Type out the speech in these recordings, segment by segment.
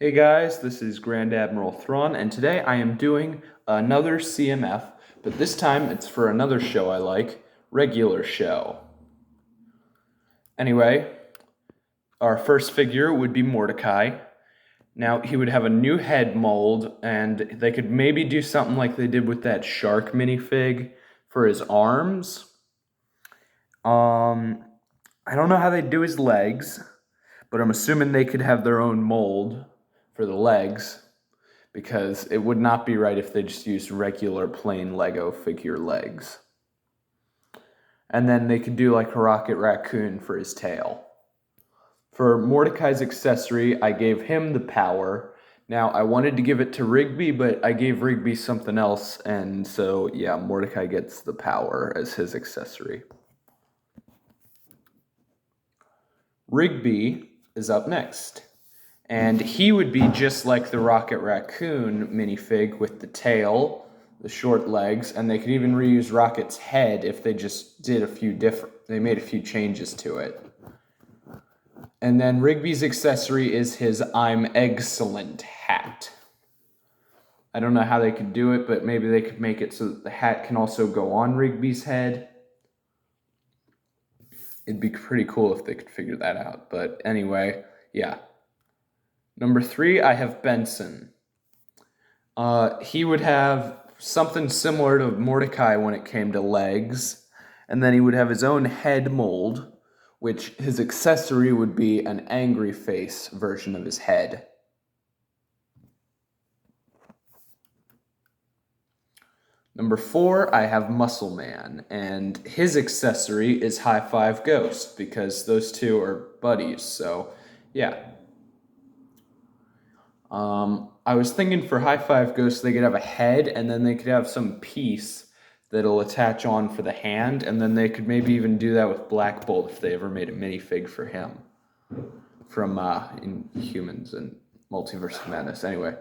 Hey guys, this is Grand Admiral Thrawn, and today I am doing another CMF, but this time it's for another show I like, Regular Show. Anyway, our first figure would be Mordecai. Now, he would have a new head mold, and they could maybe do something like they did with that shark minifig for his arms. I don't know how they do his legs, but I'm assuming they could have their own mold for the legs, because it would not be right if they just used regular plain Lego figure legs. And then they could do like a Rocket Raccoon for his tail. For Mordecai's accessory, I gave him the power. Now, I wanted to give it to Rigby, but I gave Rigby something else, and so, yeah, Mordecai gets the power as his accessory. Rigby is up next. And he would be just like the Rocket Raccoon minifig with the tail, the short legs, and they could even reuse Rocket's head if they just did they made a few changes to it. And then Rigby's accessory is his I'm Excellent hat. I don't know how they could do it, but maybe they could make it so that the hat can also go on Rigby's head. It'd be pretty cool if they could figure that out. But anyway, yeah. Number 3, I have Benson. He would have something similar to Mordecai when it came to legs, and then he would have his own head mold, which his accessory would be an angry face version of his head. Number 4, I have Muscle Man, and his accessory is High Five Ghost, because those two are buddies, so yeah. I was thinking for High Five Ghost, they could have a head, and then they could have some piece that'll attach on for the hand, and then they could maybe even do that with Black Bolt if they ever made a minifig for him from Inhumans and Multiverse of Madness. Anyway,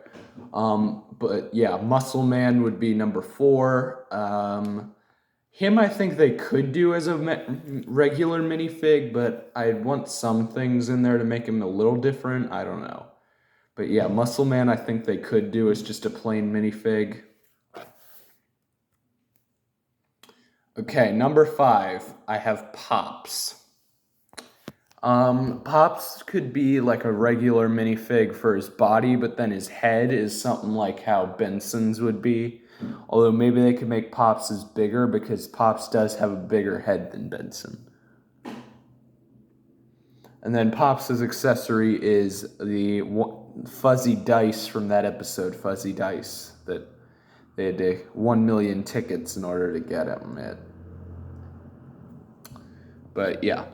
but yeah, Muscle Man would be number 4. Him, I think they could do as a regular minifig, but I'd want some things in there to make him a little different. I don't know. But yeah, Muscle Man I think they could do as just a plain minifig. Okay, number 5, I have Pops. Pops could be like a regular minifig for his body, but then his head is something like how Benson's would be. Although maybe they could make Pops as bigger, because Pops does have a bigger head than Benson. And then Pops' accessory is the fuzzy dice from that episode, Fuzzy Dice, that they had to 1 million tickets in order to get him at. But yeah,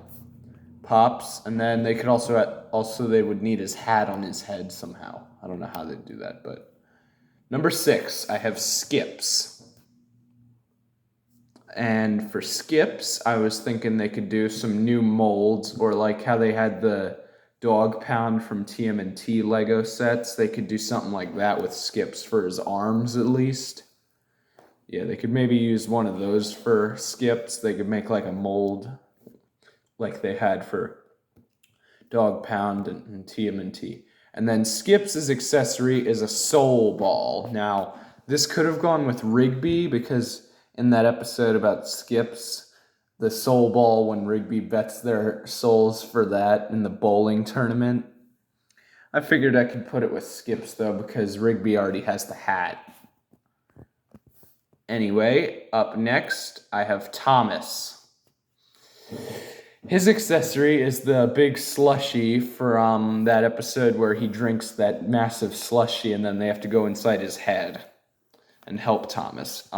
Pops, and then they could also they would need his hat on his head somehow. I don't know how they'd do that, but number 6, I have Skips. And for Skips, I was thinking they could do some new molds, or like how they had the Dog Pound from TMNT Lego sets. They could do something like that with Skips for his arms, at least. Yeah, they could maybe use one of those for Skips. They could make like a mold like they had for Dog Pound and TMNT. And then Skips' accessory is a soul ball. Now, this could have gone with Rigby, because in that episode about Skips, the soul ball, when Rigby bets their souls for that in the bowling tournament. I figured I could put it with Skips, though, because Rigby already has the hat. Anyway, up next, I have Thomas. His accessory is the big slushie from that episode where he drinks that massive slushie and then they have to go inside his head and help Thomas.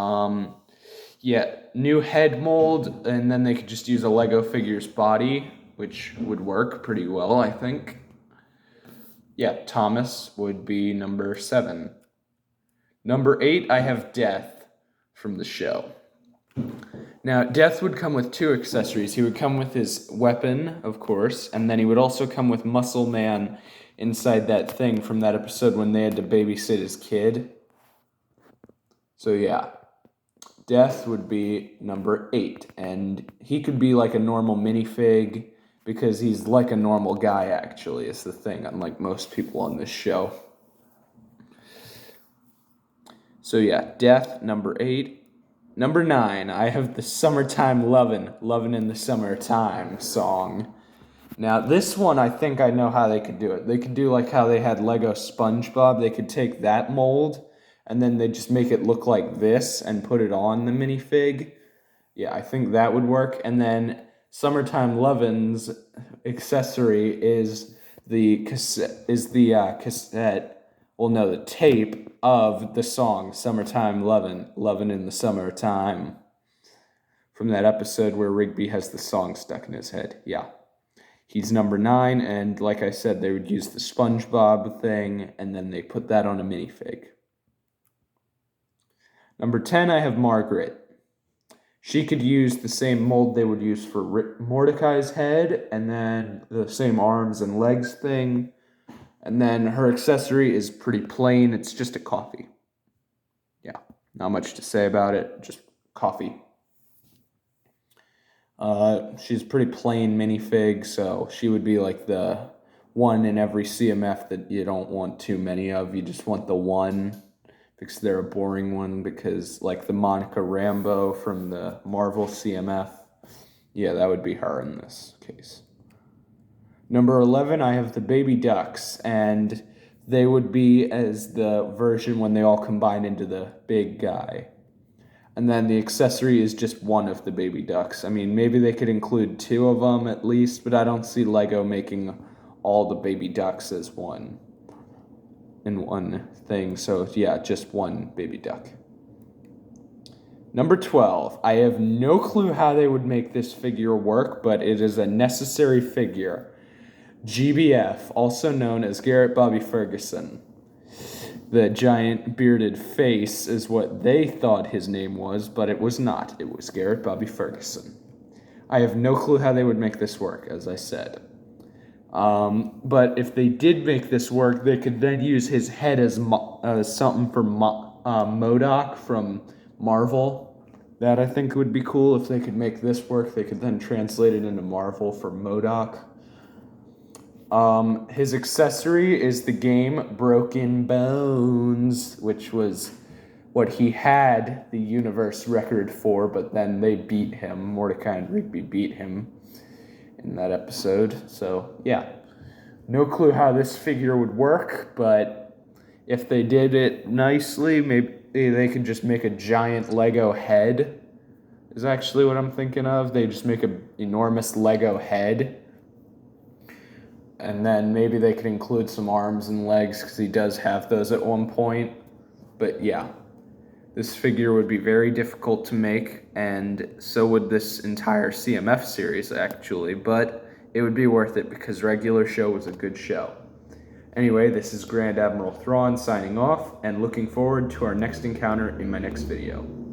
Yeah, new head mold, and then they could just use a Lego figure's body, which would work pretty well, I think. Yeah, Thomas would be number 7. Number 8, I have Death from the show. Now, Death would come with 2 accessories. He would come with his weapon, of course, and then he would also come with Muscle Man inside that thing from that episode when they had to babysit his kid. So yeah, Death would be number 8, and he could be like a normal minifig, because he's like a normal guy, actually, is the thing, unlike most people on this show. So yeah, death, number 8. Number 9, I have the Summertime Lovin' in the Summertime song. Now, this one, I think I know how they could do it. They could do like how they had Lego SpongeBob. They could take that mold, and then they just make it look like this and put it on the minifig. Yeah, I think that would work. And then Summertime Lovin's accessory is the cassette, the tape of the song Summertime Lovin' in the Summertime, from that episode where Rigby has the song stuck in his head. Yeah. He's number 9, and like I said, they would use the SpongeBob thing, and then they put that on a minifig. Number 10, I have Margaret. She could use the same mold they would use for Mordecai's head, and then the same arms and legs thing. And then her accessory is pretty plain. It's just a coffee. Yeah, not much to say about it. Just coffee. She's pretty plain minifig, so she would be like the one in every CMF that you don't want too many of. You just want the one, because they're a boring one, because like the Monica Rambeau from the Marvel CMF, yeah, that would be her in this case. Number 11, I have the Baby Ducks, and they would be as the version when they all combine into the big guy. And then the accessory is just one of the Baby Ducks. I mean, maybe they could include 2 of them at least, but I don't see Lego making all the Baby Ducks as one in one thing. So yeah, just one Baby Duck. Number 12, I have no clue how they would make this figure work, but it is a necessary figure. GBF, also known as Garrett Bobby Ferguson. The giant bearded face is what they thought his name was, but it was not. It was Garrett Bobby Ferguson. I have no clue how they would make this work, as I said. But if they did make this work, they could then use his head as something for MODOK from Marvel. That I think would be cool if they could make this work. They could then translate it into Marvel for MODOK. His accessory is the game Broken Bones, which was what he had the universe record for, but then they beat him. Mordecai and Rigby beat him in that episode. So, yeah. No clue how this figure would work, but if they did it nicely, maybe they could just make a giant Lego head, is actually what I'm thinking of. They just make an enormous Lego head. And then maybe they could include some arms and legs, because he does have those at one point. But yeah, this figure would be very difficult to make, and so would this entire CMF series, actually. But it would be worth it, because regular show was a good show. Anyway, this is Grand Admiral Thrawn signing off, and looking forward to our next encounter in my next video.